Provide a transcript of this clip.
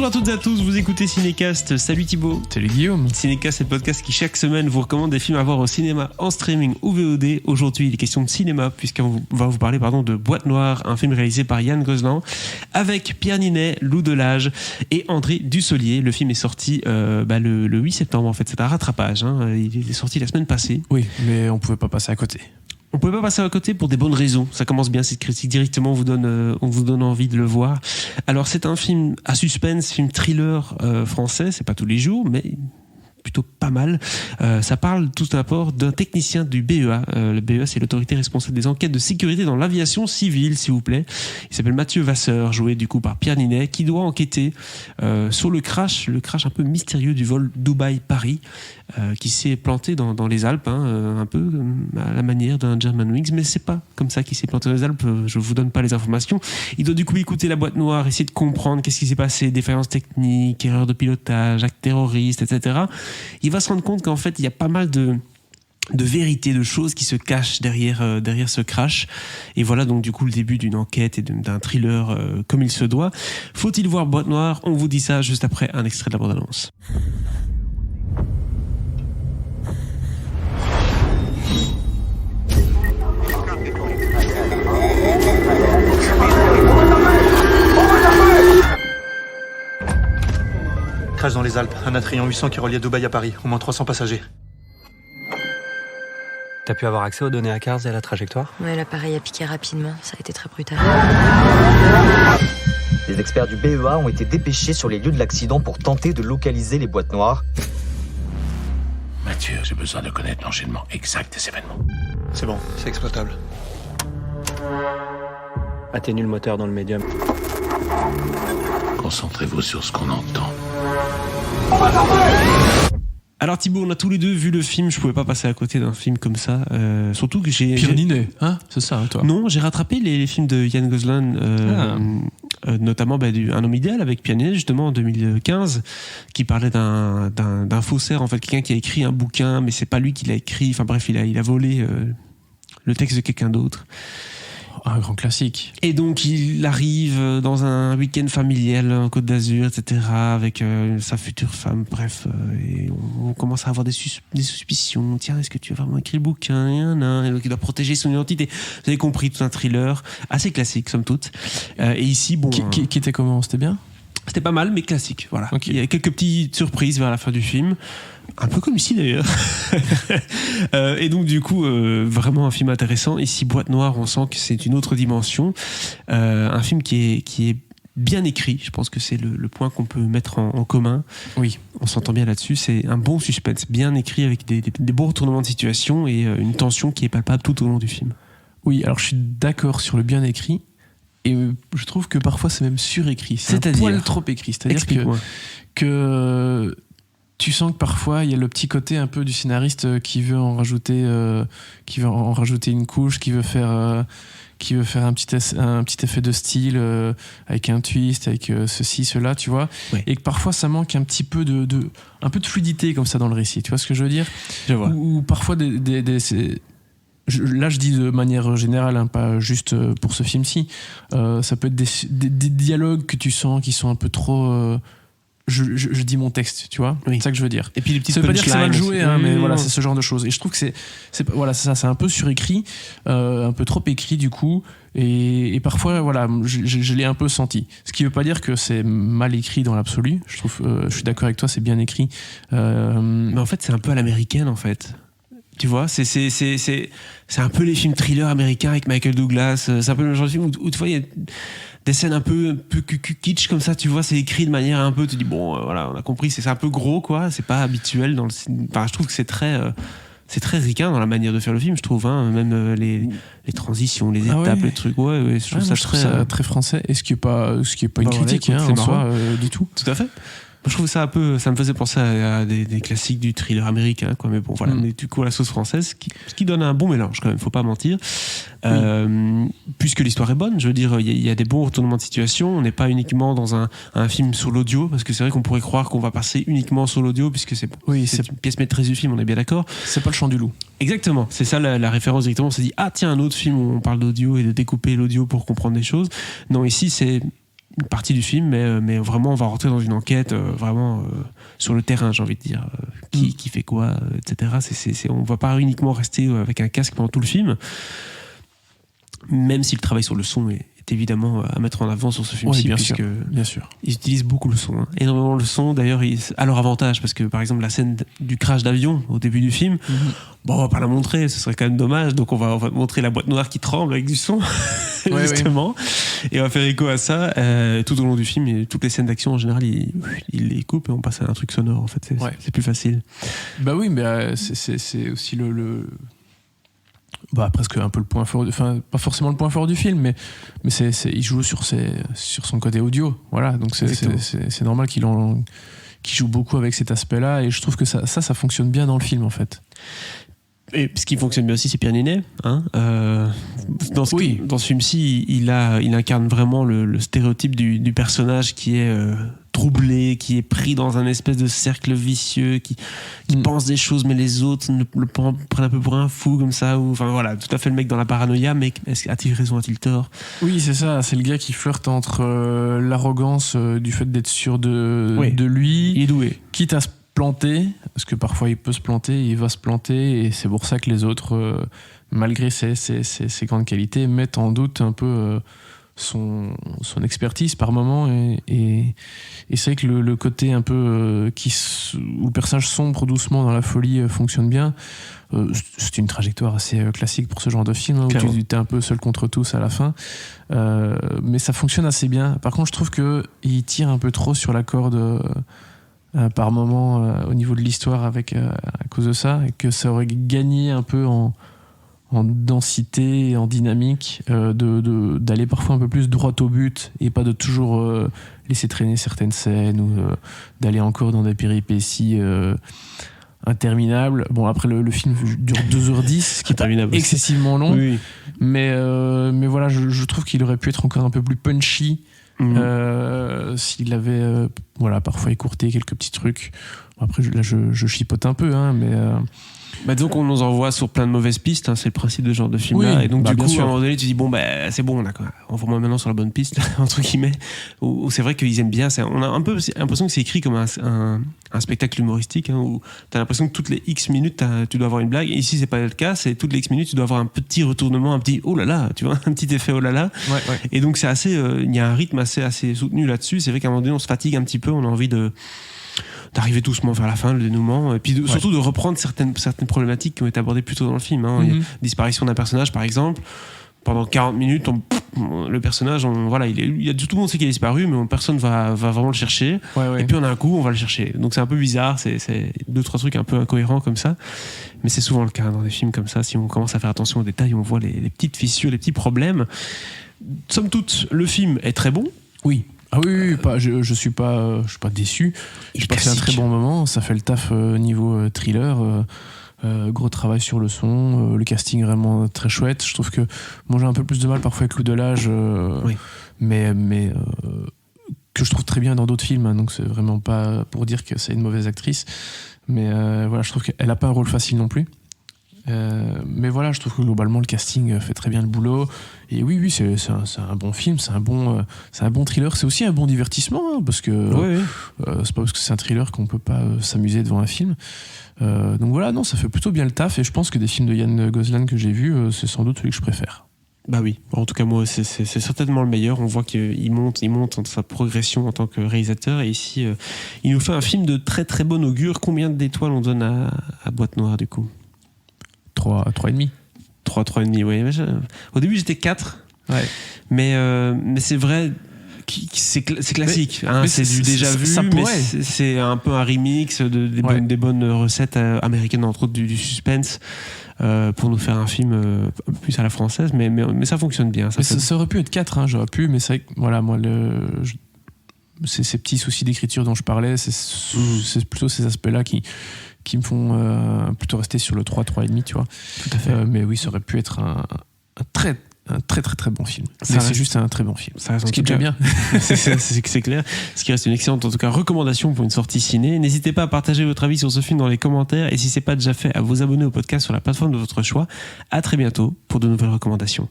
Bonjour à toutes et à tous, vous écoutez Cinécast. Salut Thibaut. Salut Guillaume. Cinécast, c'est le podcast qui chaque semaine vous recommande des films à voir au cinéma, en streaming ou VOD. Aujourd'hui, il est question de cinéma puisqu'on va vous parler de Boîte Noire, un film réalisé par Yann Gozlan avec Pierre Ninet, Lou Delage et André Dussolier. Le film est sorti le 8 septembre en fait, c'est un rattrapage. Il est sorti la semaine passée. Oui, mais on pouvait pas passer à côté. On pouvait pas passer à côté pour des bonnes raisons. Ça commence bien cette critique, directement on vous donne envie de le voir. Alors c'est un film à suspense, film thriller français, c'est pas tous les jours, mais plutôt pas mal. Ça parle tout d'abord d'un technicien du BEA. Le BEA, c'est l'autorité responsable des enquêtes de sécurité dans l'aviation civile, s'il vous plaît. Il s'appelle Mathieu Vasseur, joué du coup par Pierre Ninet, qui doit enquêter sur le crash un peu mystérieux du vol Dubaï-Paris, qui s'est planté dans les Alpes, un peu à la manière d'un Germanwings, mais c'est pas comme ça qu'il s'est planté dans les Alpes. Je vous donne pas les informations. Il doit du coup écouter la boîte noire, essayer de comprendre qu'est-ce qui s'est passé, défaillance technique, erreur de pilotage, acte terroriste, etc. Il va se rendre compte qu'en fait il y a pas mal de vérités, de choses qui se cachent derrière ce crash. Et voilà donc du coup le début d'une enquête et d'un thriller comme il se doit. Faut-il voir Boîte Noire ? On vous dit ça juste après un extrait de la bande-annonce. Crash dans les Alpes, un Atrion 800 qui reliait Dubaï à Paris, au moins 300 passagers. T'as pu avoir accès aux données à Cars et à la trajectoire ? Ouais, l'appareil a piqué rapidement, ça a été très brutal. Les experts du BEA ont été dépêchés sur les lieux de l'accident pour tenter de localiser les boîtes noires. Mathieu, j'ai besoin de connaître l'enchaînement exact des événements. C'est bon, c'est exploitable. Atténue le moteur dans le médium. Concentrez-vous sur ce qu'on entend. Alors Thibaut, on a tous les deux vu le film, je pouvais pas passer à côté d'un film comme ça, surtout que Pierre Ninet, c'est ça, toi ? Non, j'ai rattrapé les films de Yann Gozlan, notamment Un homme idéal avec Pierre Ninet, justement en 2015, qui parlait d'un faussaire, en fait, quelqu'un qui a écrit un bouquin, mais c'est pas lui qui l'a écrit, enfin bref, il a volé le texte de quelqu'un d'autre. Un grand classique. Et donc il arrive dans un week-end familial en Côte d'Azur, etc., avec sa future femme, bref, et on commence à avoir des suspicions. Tiens, est-ce que tu as vraiment écrit le bouquin ? Et donc il doit protéger son identité. Vous avez compris, tout un thriller assez classique, somme toute. Et ici, bon... Qui était comment ? C'était bien ? C'était pas mal, mais classique, voilà. Okay. Il y a quelques petites surprises vers la fin du film. Un peu comme ici d'ailleurs. Et donc du coup, vraiment un film intéressant. Ici, Boîte Noire, on sent que c'est une autre dimension. Un film qui est bien écrit. Je pense que c'est le point qu'on peut mettre en commun. Oui. On s'entend bien là-dessus. C'est un bon suspense, bien écrit avec des bons retournements de situation et une tension qui est palpable tout au long du film. Oui, alors je suis d'accord sur le bien écrit. Et je trouve que parfois c'est même surécrit. C'est-à-dire un poil trop écrit. C'est-à-dire que tu sens que parfois il y a le petit côté un peu du scénariste qui veut en rajouter une couche, qui veut faire un petit effet de style avec un twist, avec ceci, cela, tu vois. Ouais. Et que parfois ça manque un petit peu un peu de fluidité comme ça dans le récit. Tu vois ce que je veux dire ? Je vois. Ou parfois là je dis de manière générale, pas juste pour ce film-ci, ça peut être des dialogues que tu sens qui sont un peu trop je dis mon texte, tu vois. Oui. C'est ça que je veux dire. Et puis les petites ça veut pas dire que c'est mal joué, mais non. voilà, c'est ce genre de choses. Et je trouve que c'est un peu surécrit, un peu trop écrit du coup. Et parfois, voilà, je l'ai un peu senti. Ce qui veut pas dire que c'est mal écrit dans l'absolu. Je trouve, je suis d'accord avec toi, c'est bien écrit. Mais en fait, c'est un peu à l'américaine, en fait. Tu vois, c'est un peu les films thrillers américains avec Michael Douglas. C'est un peu le genre de film où tu vois, il y a des scènes un peu kitsch comme ça, tu vois, c'est écrit de manière un peu, tu dis bon, voilà, on a compris, c'est un peu gros, quoi. C'est pas habituel dans le cinéma. Enfin, je trouve que c'est très ricain dans la manière de faire le film, je trouve, même les transitions, les étapes, les trucs, ouais, je trouve ça très français. Et ce qui est pas une critique, c'est en marrant. soi, du tout. Tout à fait. Moi, je trouve ça ça me faisait penser à des classiques du thriller américain, quoi. Mais bon, voilà. Mais du coup, la sauce française, ce qui donne un bon mélange, quand même, faut pas mentir. Puisque l'histoire est bonne, je veux dire, il y a des bons retournements de situation. On n'est pas uniquement dans un film sur l'audio, parce que c'est vrai qu'on pourrait croire qu'on va passer uniquement sur l'audio, puisque c'est une pièce maîtresse du film, on est bien d'accord. C'est pas le chant du loup. Exactement, c'est ça la référence directement. On s'est dit, ah tiens, un autre film où on parle d'audio et de découper l'audio pour comprendre des choses. Non, ici, c'est partie du film, mais vraiment on va rentrer dans une enquête vraiment sur le terrain, j'ai envie de dire, qui fait quoi, etc. On va pas uniquement rester avec un casque pendant tout le film, même si le travail sur le son est évidemment à mettre en avant sur ce film-ci, puisque bien sûr. Ils utilisent beaucoup le son, énormément le son. D'ailleurs, à leur avantage, parce que par exemple la scène du crash d'avion au début du film, bon, on va pas la montrer, ce serait quand même dommage. Donc on va montrer la boîte noire qui tremble avec du son, justement, et on va faire écho à ça tout au long du film. Et toutes les scènes d'action en général, ils les coupent et on passe à un truc sonore. En fait, c'est plus facile. Bah oui, mais c'est aussi presque un peu le point fort, enfin pas forcément le point fort du film, mais il joue sur son côté audio, voilà, donc c'est normal qu'il joue beaucoup avec cet aspect-là, et je trouve que ça fonctionne bien dans le film en fait. Et ce qui fonctionne bien aussi, c'est Pierre Ninet, dans ce film-ci, il incarne vraiment le stéréotype du personnage qui est troublé, qui est pris dans un espèce de cercle vicieux, qui pense des choses, mais les autres le prennent un peu pour un fou comme ça, ou enfin voilà, tout à fait le mec dans la paranoïa. Mais a-t-il raison, a-t-il tort? Oui, c'est ça, c'est le gars qui flirte entre l'arrogance du fait d'être sûr de lui, il est doué, quitte à se planter, parce que parfois il peut se planter, il va se planter, et c'est pour ça que les autres, malgré ses grandes qualités, mettent en doute un peu son expertise par moment, et c'est vrai que le côté un peu où le personnage sombre doucement dans la folie fonctionne bien. C'est une trajectoire assez classique pour ce genre de film, où tu es un peu seul contre tous à la fin, mais ça fonctionne assez bien. Par contre, je trouve qu'il tire un peu trop sur la corde par moment au niveau de l'histoire à cause de ça, et que ça aurait gagné un peu en densité et en dynamique, d'aller parfois un peu plus droit au but et pas de toujours laisser traîner certaines scènes, ou d'aller encore dans des péripéties interminables. Bon, après le film dure 2h10, ce qui est excessivement long, oui. Mais voilà, je trouve qu'il aurait pu être encore un peu plus punchy. S'il avait parfois écourté quelques petits trucs. Après je chipote un peu, mais disons qu'on nous envoie sur plein de mauvaises pistes, c'est le principe de ce genre de film là, et donc du coup à un moment donné tu dis c'est bon, on voit maintenant sur la bonne piste entre guillemets, où c'est vrai qu'ils aiment bien, on a un peu l'impression que c'est écrit comme un spectacle humoristique, où t'as l'impression que toutes les X minutes tu dois avoir une blague, et ici c'est pas le cas, c'est toutes les X minutes tu dois avoir un petit retournement, un petit oh là là, tu vois, un petit effet oh là là, et donc c'est assez, il y a un rythme assez soutenu là-dessus. C'est vrai qu'à un moment donné on se fatigue un petit peu, on a envie d'arriver doucement vers la fin, le dénouement, et puis surtout de reprendre certaines problématiques qui ont été abordées plus tôt dans le film. Il y a disparition d'un personnage par exemple, pendant 40 minutes le personnage, il y a tout le monde sait qu'il est disparu, mais personne va vraiment le chercher, et puis on a un coup on va le chercher, donc c'est un peu bizarre, c'est 2-3 trucs un peu incohérents comme ça, mais c'est souvent le cas dans des films comme ça. Si on commence à faire attention aux détails, on voit les petites fissures, les petits problèmes. Somme toute, le film est très bon. Je suis pas déçu. J'ai passé un très bon moment. Ça fait le taf niveau thriller. Gros travail sur le son, le casting vraiment très chouette. Je trouve que moi j'ai un peu plus de mal parfois avec Lou Delage, mais que je trouve très bien dans d'autres films. Donc c'est vraiment pas pour dire que c'est une mauvaise actrice. Mais je trouve qu'elle a pas un rôle facile non plus. Mais voilà, je trouve que globalement le casting fait très bien le boulot, et oui c'est un bon film, c'est un bon thriller, c'est aussi un bon divertissement, parce que c'est pas parce que c'est un thriller qu'on peut pas s'amuser devant un film, donc voilà, non, ça fait plutôt bien le taf, et je pense que des films de Yann Gozlan que j'ai vus, c'est sans doute celui que je préfère. Bah oui, en tout cas moi c'est certainement le meilleur. On voit qu'il monte dans sa progression en tant que réalisateur, et ici il nous fait un film de très très bon augure. Combien d'étoiles on donne à Boîte Noire du coup? 3,5. 3,5, oui. Au début, j'étais 4. Mais c'est vrai que c'est classique. C'est du déjà vu, mais c'est un peu un remix des bonnes recettes américaines, entre autres du suspense, pour nous faire un film plus à la française. Mais ça fonctionne bien. Ça aurait pu être 4, j'aurais pu, mais c'est vrai que voilà, moi, ces petits soucis d'écriture dont je parlais, c'est plutôt ces aspects-là qui me font plutôt rester sur le 3,5, tu vois. Tout à fait. Mais oui, ça aurait pu être un très très très très bon film. C'est juste un très bon film. Ça reste ce qui est déjà bien. c'est clair. Ce qui reste une excellente, en tout cas, recommandation pour une sortie ciné. N'hésitez pas à partager votre avis sur ce film dans les commentaires, et si c'est pas déjà fait, à vous abonner au podcast sur la plateforme de votre choix. À très bientôt pour de nouvelles recommandations.